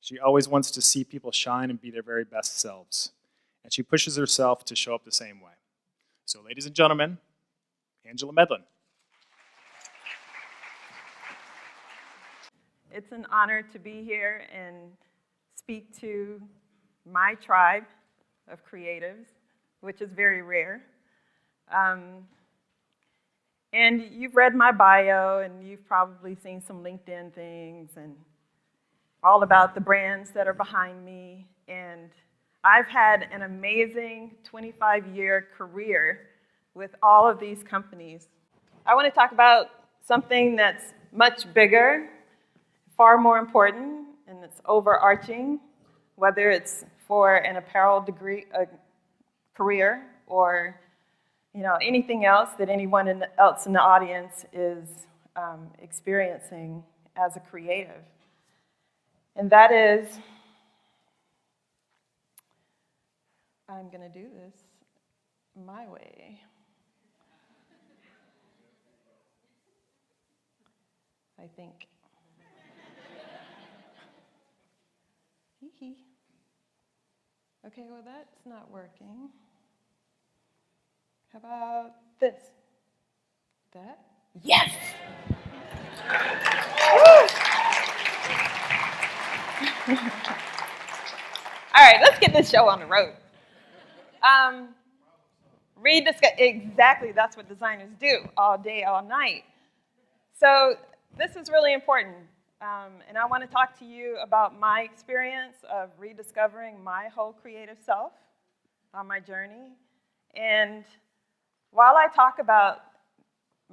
She always wants to see people shine and be their very best selves. And she pushes herself to show up the same way. So ladies and gentlemen, Angela Medlin. It's an honor to be here and speak to my tribe of creatives, which is very rare. And you've read my bio, and you've probably seen some LinkedIn things and all about the brands that are behind me. And I've had an amazing 25-year career with all of these companies. I want to talk about something that's much bigger, far more important, and it's overarching, whether it's for an apparel career or anything else that anyone else in the audience is experiencing as a creative. And that is, I'm going to do this my way. I think. Okay, well, that's not working. How about this? That? Yes! All right, let's get this show on the road. Exactly, that's what designers do, all day, all night. So this is really important, and I want to talk to you about my experience of rediscovering my whole creative self on my journey. And while I talk about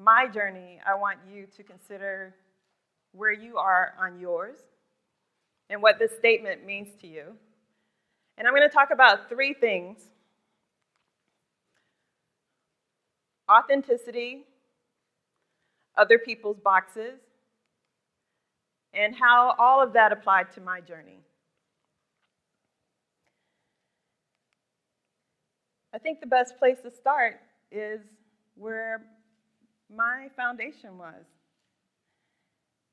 my journey, I want you to consider where you are on yours and what this statement means to you. And I'm going to talk about three things: authenticity, other people's boxes, and how all of that applied to my journey. I think the best place to start is where my foundation was.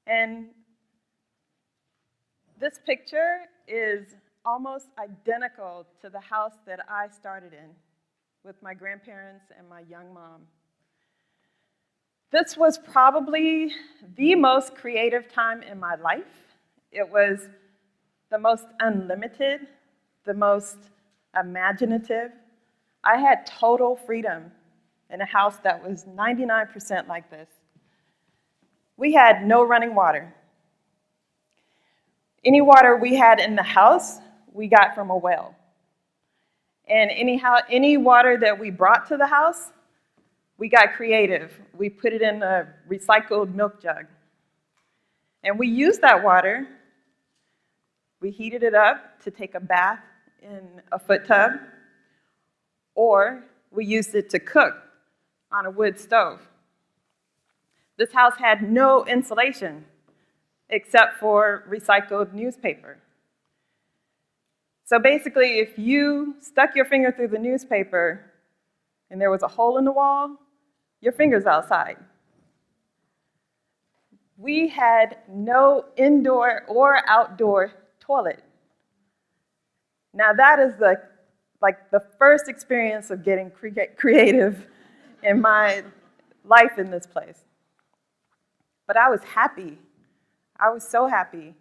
And this picture is almost identical to the house that I started in with my grandparents and my young mom. This was probably the most creative time in my life. It was the most unlimited, the most imaginative. I had total freedom in a house that was 99% like this. We had no running water. Any water we had in the house, we got from a well. And any water that we brought to the house, we got creative. We put it in a recycled milk jug. And we used that water. We heated it up to take a bath in a foot tub, or we used it to cook on a wood stove. This house had no insulation except for recycled newspaper. So basically, if you stuck your finger through the newspaper and there was a hole in the wall, your finger's outside. We had no indoor or outdoor toilet. Now that is the first experience of getting creative in my life in this place. But I was happy. I was so happy.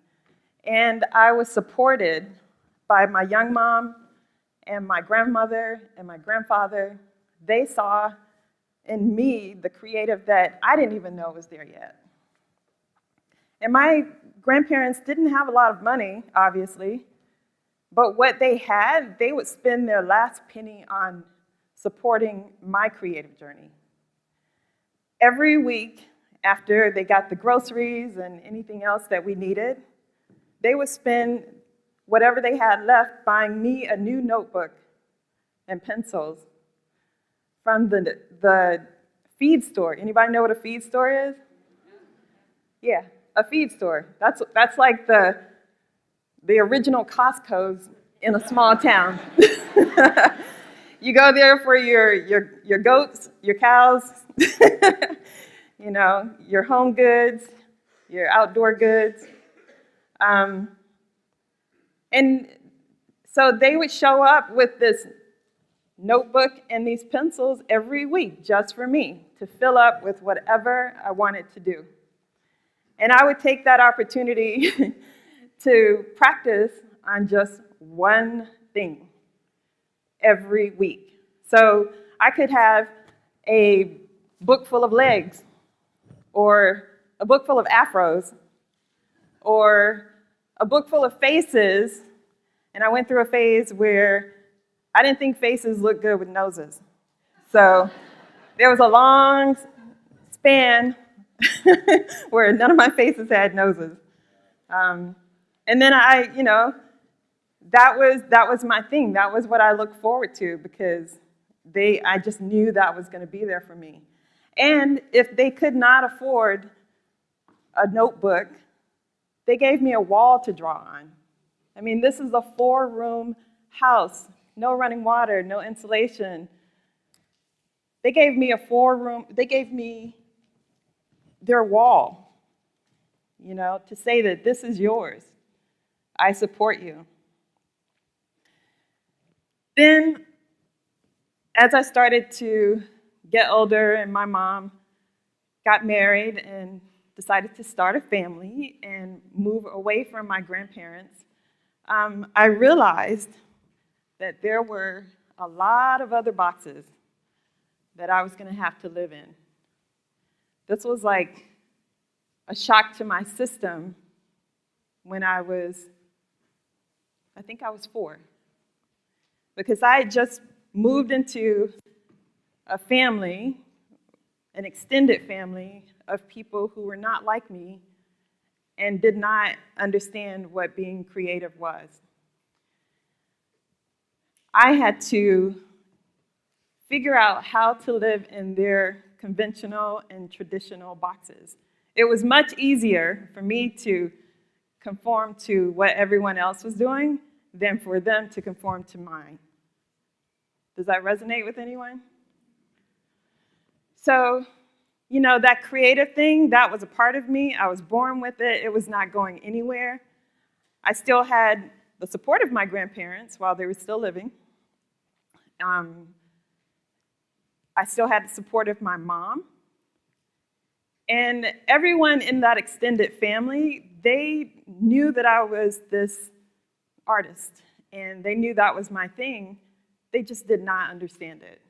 And I was supported by my young mom and my grandmother and my grandfather. They saw in me the creative that I didn't even know was there yet. And my grandparents didn't have a lot of money, obviously, but what they had, they would spend their last penny on supporting my creative journey. Every week, after they got the groceries and anything else that we needed, they would spend whatever they had left buying me a new notebook and pencils from the feed store. Anybody know what a feed store is? Yeah, a feed store. That's like the original Costco's in a small town. You go there for your goats, your cows, your home goods, your outdoor goods. And so they would show up with this notebook and these pencils every week just for me to fill up with whatever I wanted to do. And I would take that opportunity to practice on just one thing every week. So I could have a book full of legs, or a book full of afros, or a book full of faces. And I went through a phase where I didn't think faces looked good with noses. So there was a long span where none of my faces had noses. And then that was my thing. That was what I looked forward to, because I just knew that was going to be there for me. And if they could not afford a notebook, they gave me a wall to draw on. I mean, this is a 4-room house, no running water, no insulation. They gave me they gave me their wall, to say that this is yours. I support you. Then, as I started to get older and my mom got married and decided to start a family and move away from my grandparents, I realized that there were a lot of other boxes that I was going to have to live in. This was like a shock to my system when I think I was 4. Because I had just moved into a family, an extended family of people who were not like me and did not understand what being creative was. I had to figure out how to live in their conventional and traditional boxes. It was much easier for me to conform to what everyone else was doing than for them to conform to mine. Does that resonate with anyone? So, that creative thing, that was a part of me. I was born with it. It was not going anywhere. I still had the support of my grandparents while they were still living. I still had the support of my mom. And everyone in that extended family, they knew that I was this artist, and they knew that was my thing. They just did not understand it.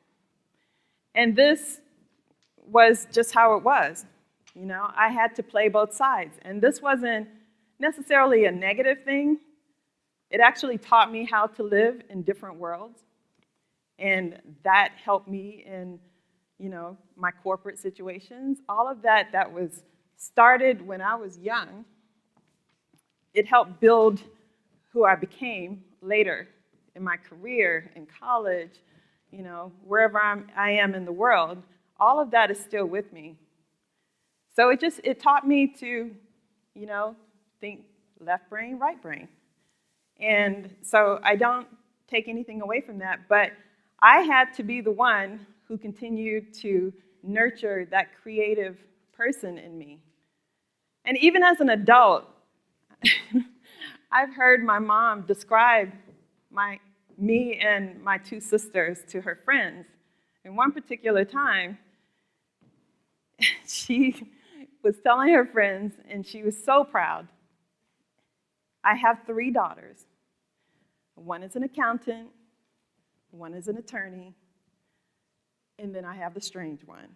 And this was just how it was. I had to play both sides. And this wasn't necessarily a negative thing. It actually taught me how to live in different worlds. And that helped me in, my corporate situations. All of that was started when I was young. It helped build who I became later in my career, in college, wherever I am in the world. All of that is still with me. So it taught me to, think left brain, right brain. And so I don't take anything away from that, but I had to be the one who continued to nurture that creative person in me. And even as an adult, I've heard my mom describe me and my 2 sisters to her friends. In one particular time, she was telling her friends, and she was so proud, I have 3 daughters. One is an accountant, one is an attorney, and then I have the strange one.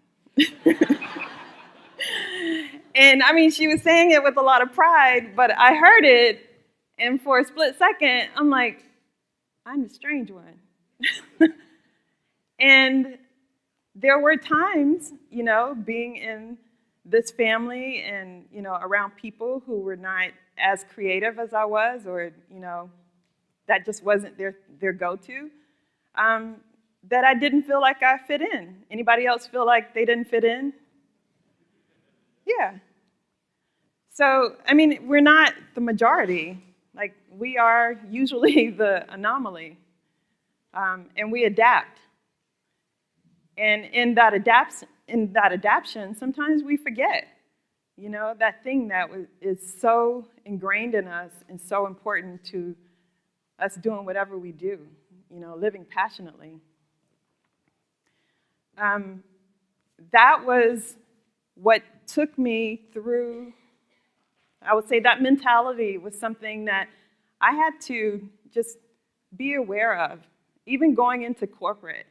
And she was saying it with a lot of pride, but I heard it, and for a split second, I'm like, I'm the strange one. And there were times, being in this family and, around people who were not as creative as I was, or, that just wasn't their go-to, that I didn't feel like I fit in. Anybody else feel like they didn't fit in? Yeah. So, we're not the majority. Like, we are usually the anomaly. And we adapt. And in that adaptation, sometimes we forget, that thing that is so ingrained in us and so important to us doing whatever we do, living passionately. That was what took me through. I would say that mentality was something that I had to just be aware of, even going into corporate.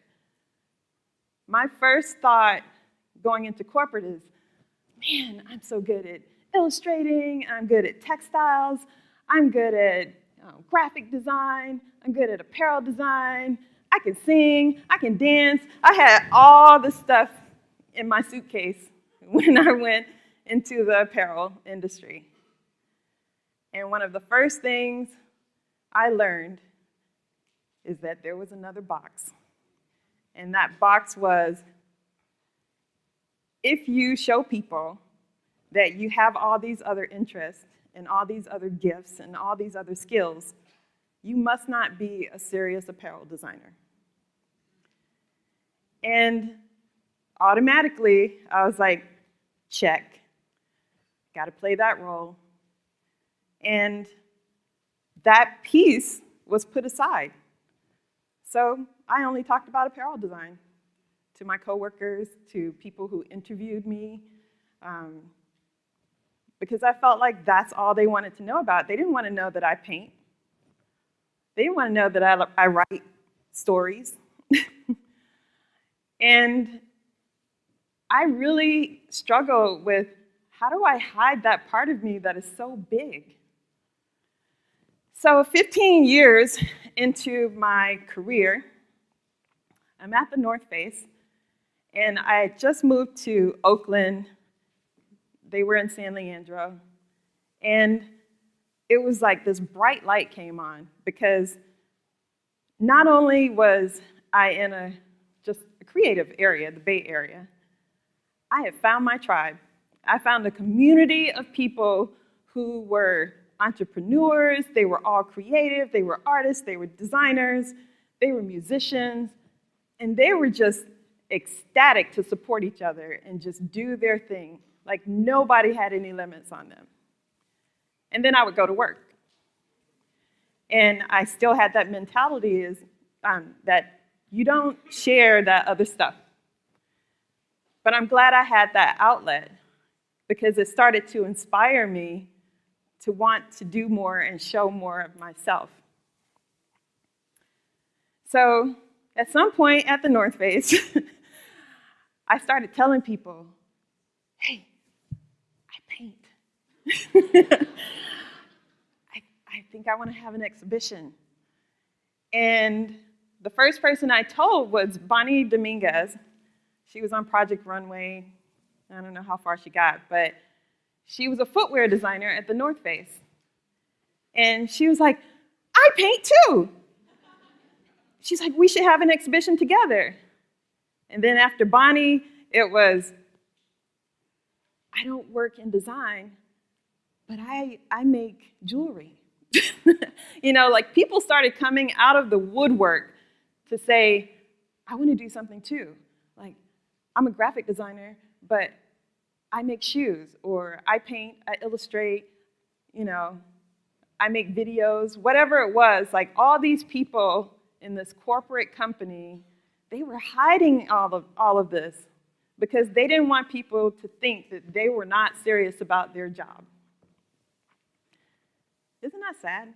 My first thought going into corporate is, man, I'm so good at illustrating, I'm good at textiles, I'm good at graphic design, I'm good at apparel design, I can sing, I can dance. I had all the stuff in my suitcase when I went into the apparel industry. And one of the first things I learned is that there was another box. And that box was, if you show people that you have all these other interests and all these other gifts and all these other skills, you must not be a serious apparel designer. And automatically, I was like, check. Got to play that role. And that piece was put aside. So I only talked about apparel design to my coworkers, to people who interviewed me, because I felt like that's all they wanted to know about. They didn't want to know that I paint. They didn't want to know that I write stories. And I really struggle with, how do I hide that part of me that is so big? So 15 years into my career, I'm at the North Face, and I just moved to Oakland. They were in San Leandro. And it was like this bright light came on, because not only was I in just a creative area, the Bay Area, I had found my tribe. I found a community of people who were entrepreneurs. They were all creative. They were artists. They were designers. They were musicians. And they were just ecstatic to support each other and just do their thing. Like nobody had any limits on them. And then I would go to work. And I still had that mentality that you don't share that other stuff. But I'm glad I had that outlet, because it started to inspire me to want to do more and show more of myself. So at some point at the North Face, I started telling people, hey, I paint. I think I want to have an exhibition. And the first person I told was Bonnie Dominguez. She was on Project Runway. I don't know how far she got, but she was a footwear designer at the North Face. And she was like, I paint too. She's like, we should have an exhibition together. And then after Bonnie, it was, I don't work in design, but I make jewelry. Like people started coming out of the woodwork to say, I want to do something too. Like, I'm a graphic designer, but I make shoes, or I paint, I illustrate, I make videos, whatever it was. Like all these people in this corporate company, they were hiding all of this because they didn't want people to think that they were not serious about their job. Isn't that sad?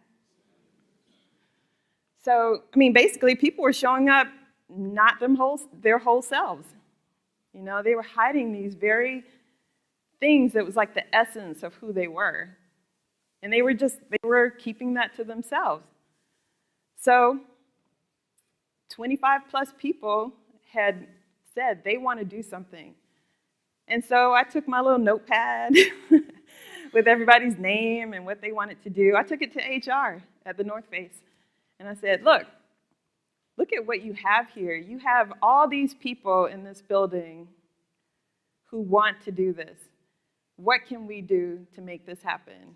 So, basically, people were showing up not their whole selves. They were hiding these very things that was like the essence of who they were. And they were keeping that to themselves. So 25 plus people had said they want to do something. And so I took my little notepad with everybody's name and what they wanted to do. I took it to HR at the North Face. And I said, look at what you have here. You have all these people in this building who want to do this. What can we do to make this happen?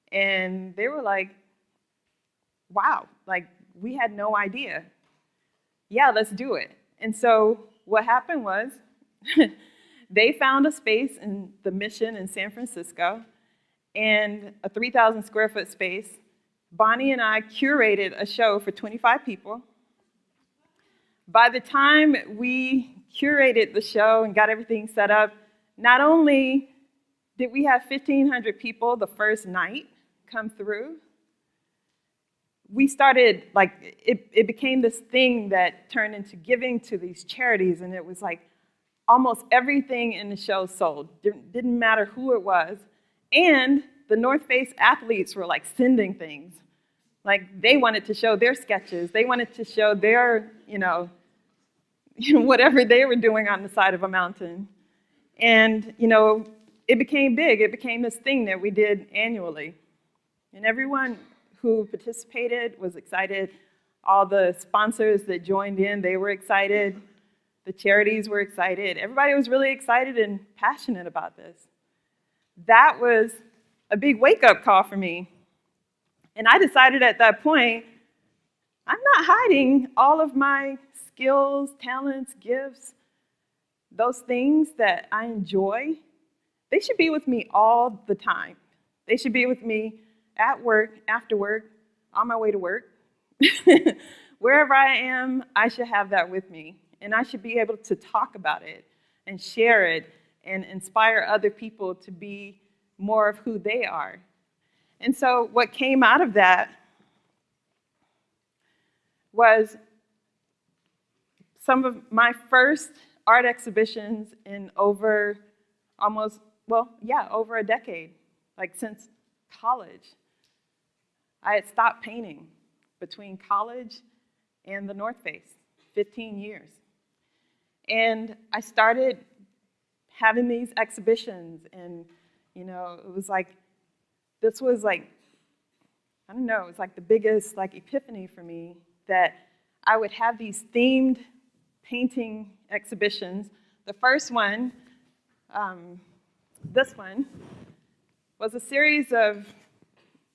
And they were like, wow, like we had no idea. Yeah, let's do it. And so what happened was they found a space in the Mission in San Francisco, and a 3,000 square foot space, Bonnie and I curated a show for 25 people. By the time we curated the show and got everything set up, not only did we have 1,500 people the first night come through, we started, like, it became this thing that turned into giving to these charities, and it was like almost everything in the show sold. Didn't matter who it was. And the North Face athletes were like sending things. Like, they wanted to show their sketches. They wanted to show their, whatever they were doing on the side of a mountain. And, it became big. It became this thing that we did annually. And everyone who participated was excited. All the sponsors that joined in, they were excited. The charities were excited. Everybody was really excited and passionate about this. That was a big wake-up call for me. And I decided at that point, I'm not hiding all of my skills, talents, gifts, those things that I enjoy. They should be with me all the time. They should be with me at work, after work, on my way to work. Wherever I am, I should have that with me. And I should be able to talk about it and share it and inspire other people to be more of who they are. And so what came out of that was some of my first art exhibitions in over a decade, like since college. I had stopped painting between college and the North Face, 15 years. And I started having these exhibitions, and, it was like, this was like, I don't know, it was like the biggest epiphany for me that I would have these themed painting exhibitions. The first one, this one, was a series of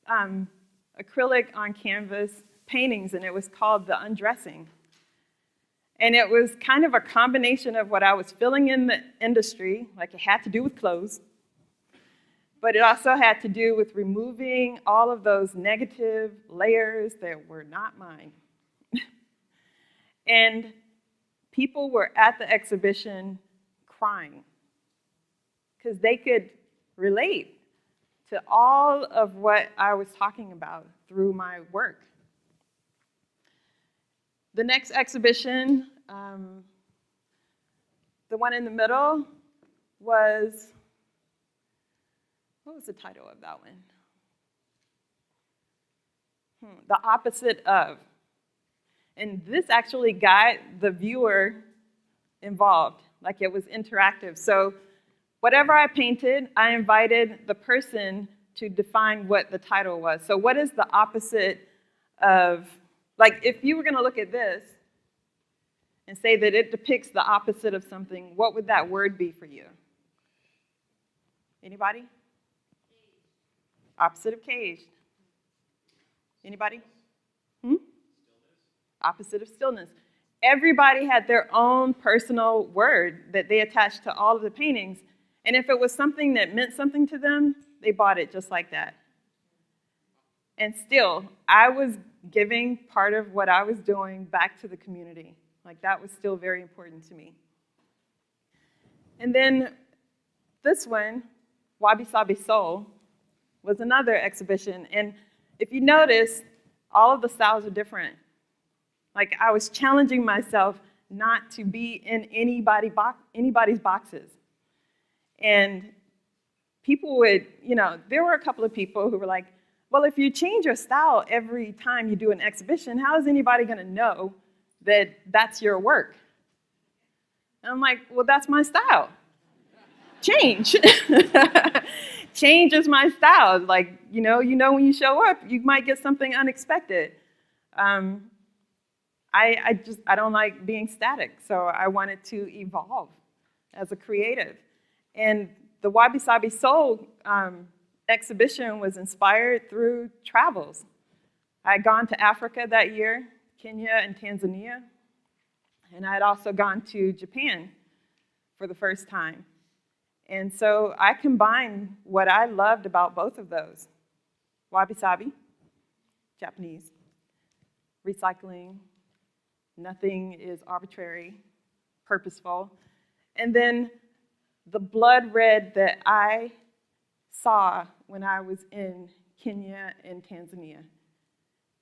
acrylic on canvas paintings, and it was called the Undressing. And it was kind of a combination of what I was feeling in the industry, like it had to do with clothes, but it also had to do with removing all of those negative layers that were not mine. And people were at the exhibition crying because they could relate to all of what I was talking about through my work. The next exhibition, the one in the middle, was, what was the title of that one? The Opposite of. And this actually got the viewer involved, like it was interactive. So whatever I painted, I invited the person to define what the title was. So what is the opposite of, like if you were going to look at this and say that it depicts the opposite of something, what would that word be for you? Anybody? Opposite of caged. Anybody? Opposite of stillness. Everybody had their own personal word that they attached to all of the paintings. And if it was something that meant something to them, they bought it just like that. And still, I was giving part of what I was doing back to the community. Like, that was still very important to me. And then this one, Wabi-Sabi Soul, was another exhibition. And if you notice, all of the styles are different. Like, I was challenging myself not to be in anybody's boxes. And people would, there were a couple of people who were like, well, if you change your style every time you do an exhibition, how is anybody going to know that that's your work? And I'm like, well, that's my style. Change. Change is my style. Like, when you show up, you might get something unexpected. I don't like being static, so I wanted to evolve as a creative. And the Wabi-Sabi Soul exhibition was inspired through travels. I had gone to Africa that year, Kenya and Tanzania, and I had also gone to Japan for the first time. And so I combined what I loved about both of those, Wabi-Sabi Japanese. Recycling, nothing is arbitrary, purposeful. And then the blood red that I saw when I was in Kenya and Tanzania.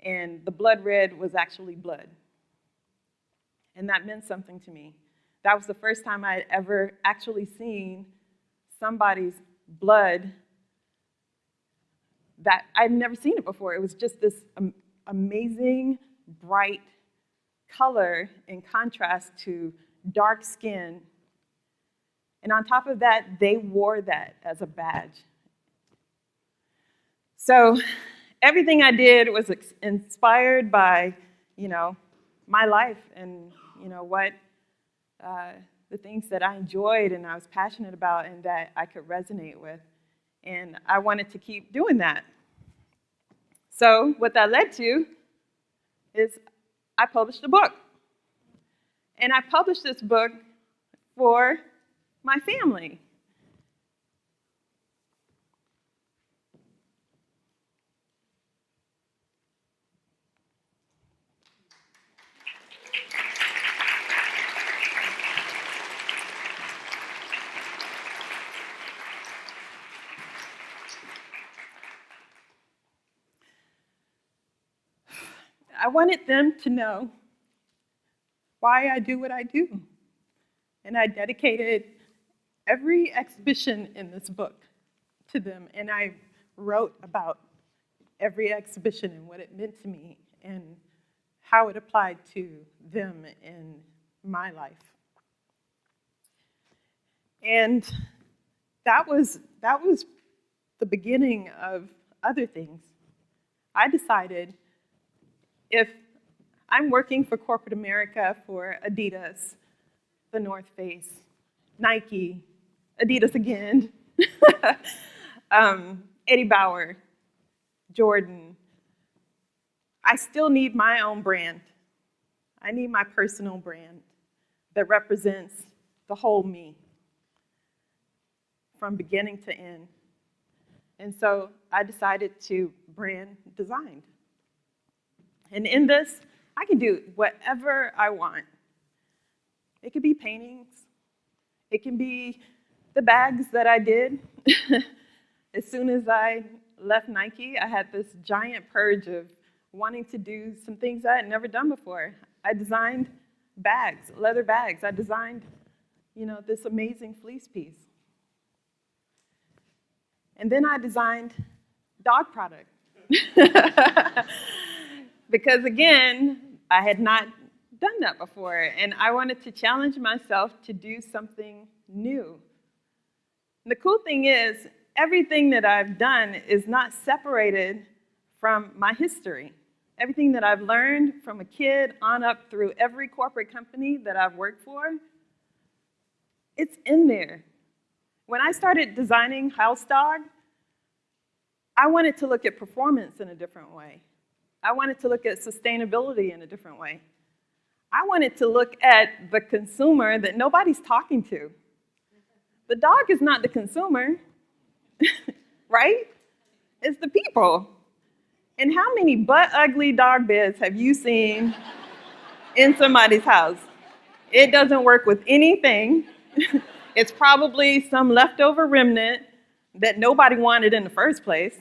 And the blood red was actually blood. And that meant something to me. That was the first time I had ever actually seen somebody's blood that I'd never seen it before. It was just this amazing, bright color in contrast to dark skin. And on top of that, they wore that as a badge. So everything I did was inspired by, my life and, what the things that I enjoyed and I was passionate about and that I could resonate with. And I wanted to keep doing that. So what that led to is I published a book. And I published this book for my family. I wanted them to know why I do what I do. And I dedicated every exhibition in this book to them. And I wrote about every exhibition and what it meant to me and how it applied to them in my life. And that was the beginning of other things. I decided if I'm working for corporate America for Adidas, the North Face, Nike, Adidas again, Eddie Bauer, Jordan, I still need my own brand. I need my personal brand that represents the whole me from beginning to end. And so I decided to brand design. And in this, I can do whatever I want. It could be paintings. It can be the bags that I did. As soon as I left Nike, I had this giant purge of wanting to do some things I had never done before. I designed bags, leather bags. I designed, this amazing fleece piece. And then I designed dog product. Because again, I had not done that before, and I wanted to challenge myself to do something new. And the cool thing is, everything that I've done is not separated from my history. Everything that I've learned from a kid on up through every corporate company that I've worked for, it's in there. When I started designing House Dog, I wanted to look at performance in a different way. I wanted to look at sustainability in a different way. I wanted to look at the consumer that nobody's talking to. The dog is not the consumer, right? It's the people. And how many butt-ugly dog beds have you seen in somebody's house? It doesn't work with anything. It's probably some leftover remnant that nobody wanted in the first place.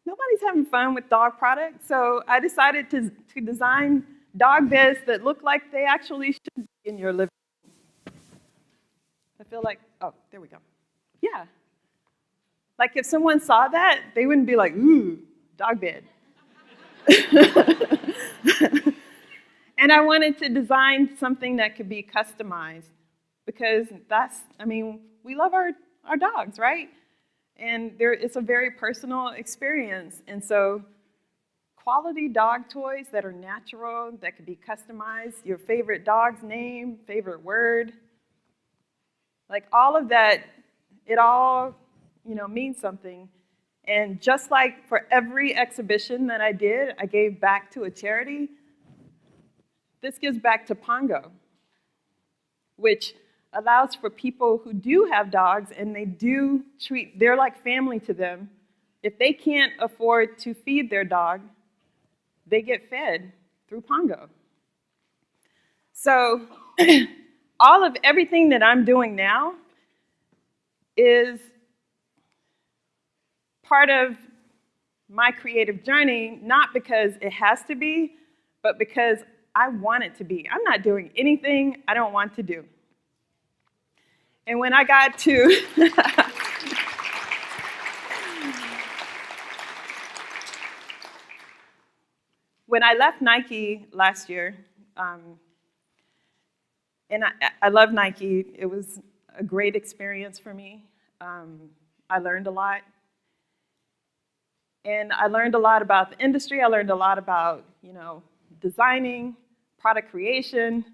Nobody's having fun with dog products, so I decided to design dog beds that look like they actually should be in your living room. I feel like, oh, there we go. Yeah. Like if someone saw that, they wouldn't be like, ooh, dog bed. And I wanted to design something that could be customized because we love our dogs, right? And it's a very personal experience. And so quality dog toys that are natural, that could be customized, your favorite dog's name, favorite word, like all of that, it all, means something. And just like for every exhibition that I did, I gave back to a charity. This gives back to Pongo, which allows for people who do have dogs and they're like family to them, if they can't afford to feed their dog, they get fed through Pongo. So all of everything that I'm doing now is part of my creative journey, not because it has to be, but because I want it to be. I'm not doing anything I don't want to do. And when I got to when I left Nike last year, and I love Nike. It was a great experience for me. I learned a lot. And I learned a lot about the industry. I learned a lot about, designing, product creation.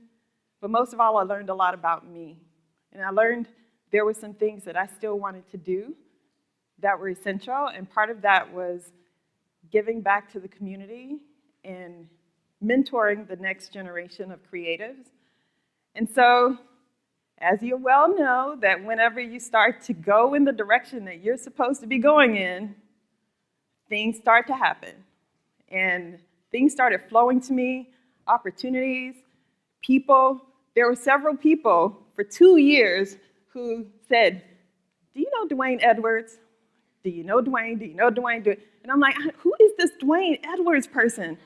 But most of all, I learned a lot about me. And I learned there were some things that I still wanted to do that were essential. And part of that was giving back to the community and mentoring the next generation of creatives. And so, as you well know, that whenever you start to go in the direction that you're supposed to be going in, things start to happen. And things started flowing to me, opportunities, people. There were several people for 2 years who said, "Do you know Dwayne Edwards? Do you know Dwayne? Do you know Dwayne?" And I'm like, who is this Dwayne Edwards person?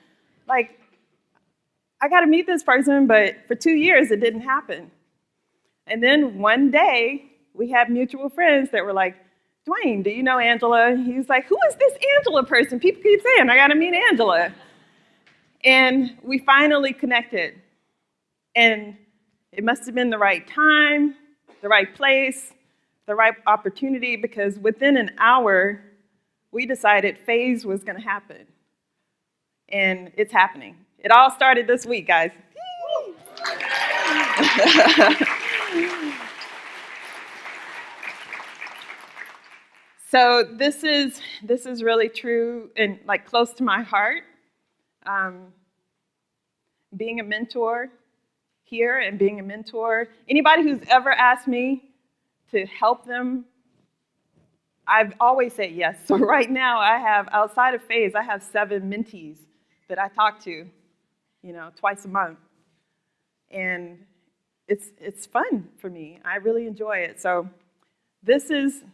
Like, I got to meet this person, but for 2 years it didn't happen. And then one day, we had mutual friends that were like, "Dwayne, do you know Angela?" He was like, "Who is this Angela person? People keep saying, I got to meet Angela." And we finally connected. And it must have been the right time, the right place, the right opportunity, because within an hour, we decided FAAS was going to happen. And it's happening. It all started this week, guys. So this is really true and like close to my heart. Being a mentor here and being a mentor, anybody who's ever asked me to help them, I've always said yes. So right now I have, outside of FAAS, I have 7 mentees that I talk to, twice a month. And it's fun for me. I really enjoy it. So this is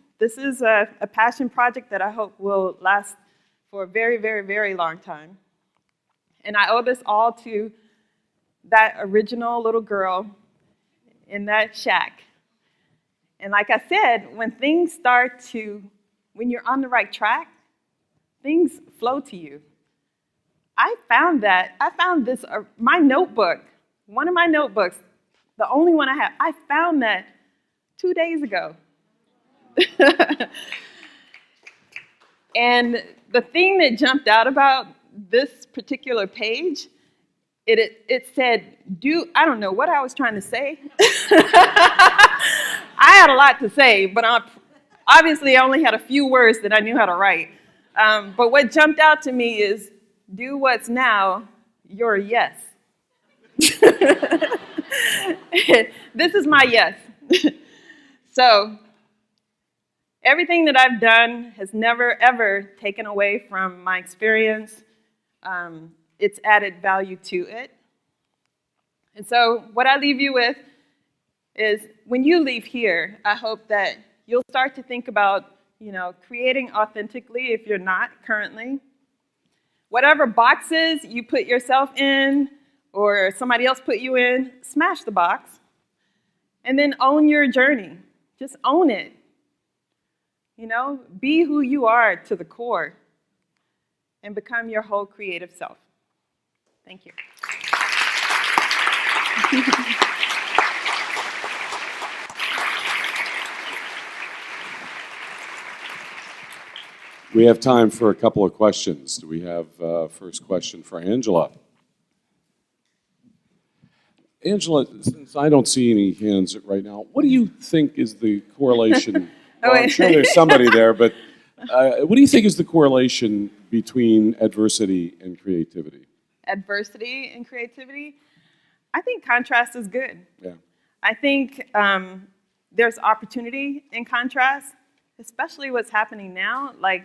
a passion project that I hope will last for a very, very, very long time. And I owe this all to that original little girl in that shack. And like I said, when you're on the right track, things flow to you. I found this, my notebook, one of my notebooks, the only one I have, I found that 2 days ago. And the thing that jumped out about this particular page, it said, I don't know what I was trying to say. I had a lot to say, but obviously I only had a few words that I knew how to write. But what jumped out to me is, do what's now your yes. This is my yes. So everything that I've done has never, ever taken away from my experience. It's added value to it. And so what I leave you with is, when you leave here, I hope that you'll start to think about, creating authentically if you're not currently. Whatever boxes you put yourself in or somebody else put you in, smash the box. And then own your journey. Just own it. Be who you are to the core and become your whole creative self. Thank you. We have time for a couple of questions. Do we have first question for Angela? Angela, since I don't see any hands right now, what do you think is the correlation? Well, I'm sure there's somebody there, but what do you think is the correlation between adversity and creativity? Adversity and creativity? I think contrast is good. Yeah. I think there's opportunity in contrast, especially what's happening now. Like,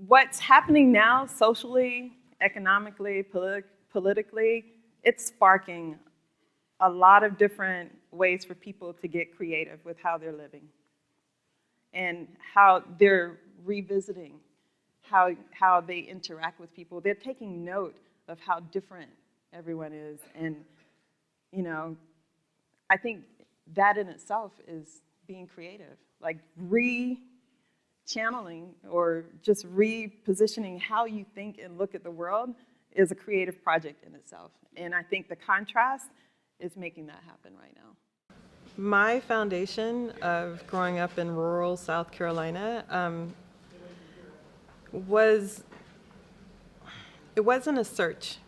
what's happening now, socially, economically, politically, it's sparking a lot of different ways for people to get creative with how they're living and how they're revisiting how they interact with people. They're taking note of how different everyone is. And, you know, I think that in itself is being creative, like channeling or just repositioning how you think and look at the world is a creative project in itself. And I think the contrast is making that happen right now. My foundation of growing up in rural South Carolina it wasn't a search.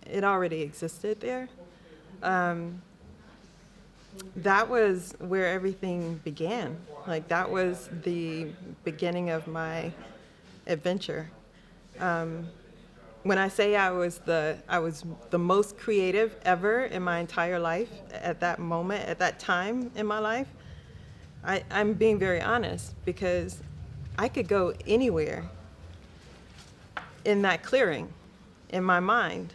It already existed there. That was where everything began. Like, that was the beginning of my adventure. When I say I was the most creative ever in my entire life at that moment, at that time in my life, I'm being very honest, because I could go anywhere in that clearing in my mind.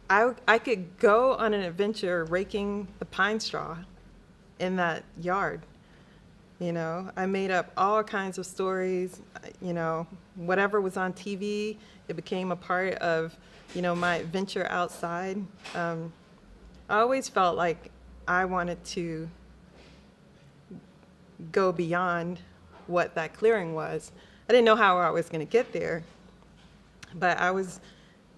I could go on an adventure raking the pine straw in that yard. You know, I made up all kinds of stories. You know, whatever was on TV, it became a part of, you know, my adventure outside. I always felt like I wanted to go beyond what that clearing was. I didn't know how I was going to get there, but I was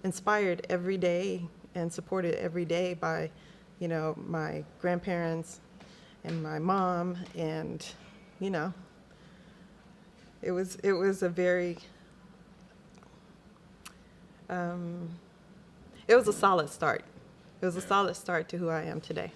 inspired every day and supported every day by, you know, my grandparents and my mom, and, you know, it was a very, it was a solid start. It was a solid start to who I am today.